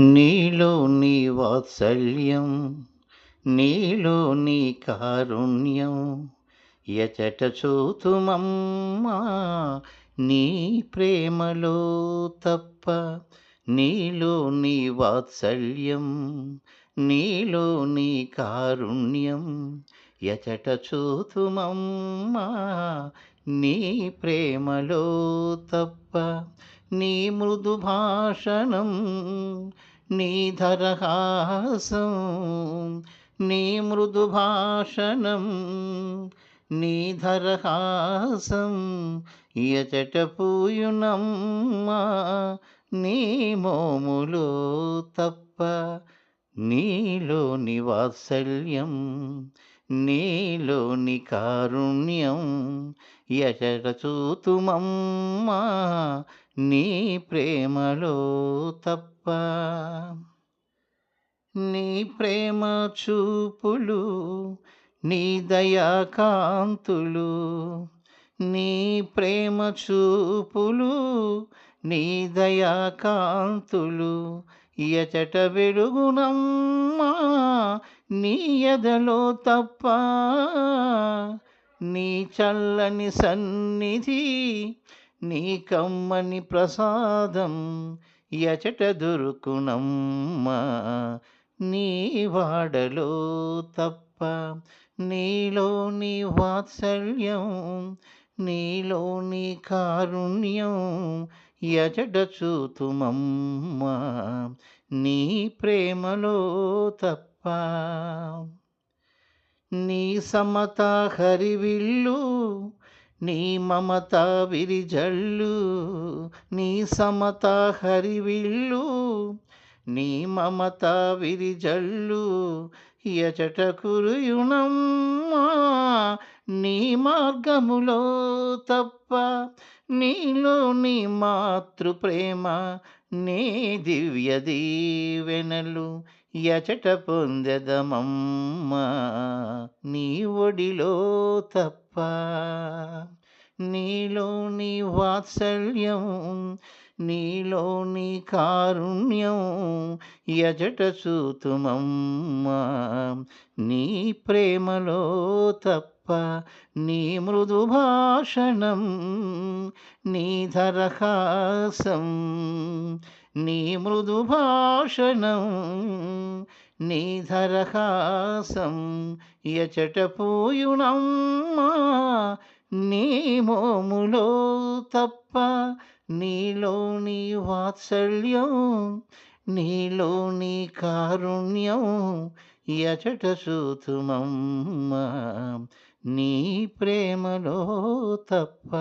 నీలో నీ వాత్సల్యం, నీలో నీ కారుణ్యం, ఎచట చూతుమమ్మా నీ ప్రేమలో తప్ప. నీలో నీ వాత్సల్యం, నీలో నీ కారుణ్యం, ఎచట చూతుమమ్మా నీ ప్రేమలో తప్ప. నీ మృదు భాషణం, నీ ధరహాసం, నీ మృదు భాషణం, నీ ధరహాసం, ఎచట పూయునమ్మా నీ మోములో తప్ప. నీలోని వాత్సల్యం, నీలోని కారుణ్యం, ఎచట చూతుమమ్మా నీ ప్రేమలో తప్ప. నీ ప్రేమ చూపులు, నీ దయాకాంతులు, నీ ప్రేమ చూపులు, నీ దయాకాంతులు, ఎచట వెలుగునమ్మా నీ ఎదలో తప్ప. నీ చల్లని సన్నిధి, నీ కమ్మని ప్రసాదం, ఎచట దొరుకునమ్మా నీ వాడలో తప్ప. నీలోని వాత్సల్యం, నీలోని కారుణ్యం, ఎచట చూతుమమ్మా నీ ప్రేమలో తప్ప. నీ సమత హరివిల్లు, నీ మమత విరిజల్లు, నీ సమత హరివిల్లు, నీ మమత విరిజల్లు, ఎచట కురియునమ్మా నీ మార్గములో తప్ప. నీలో నీ మాతృప్రేమ, నీ దివ్య దీవెనలు, ఎచట పొందెదమమ్మా నీ ఒడిలో తప్ప. నీలోని వాత్సల్యం, నీలోని కారుణ్యం, ఎచట చూతుమమ్మా నీ ప్రేమలో తప్ప. నీ మృదు భాషణం, నీ ధరహాసం, నీ మృదు భాషణం, నీ ధరహాసం, ఎచట పూయునమ్మా నీ మోములో తప్ప. నీలోని వాత్సల్యం, నీలోని కారుణ్యం, ఎచట చూతుమమ్మా నీ ప్రేమలో తప్ప.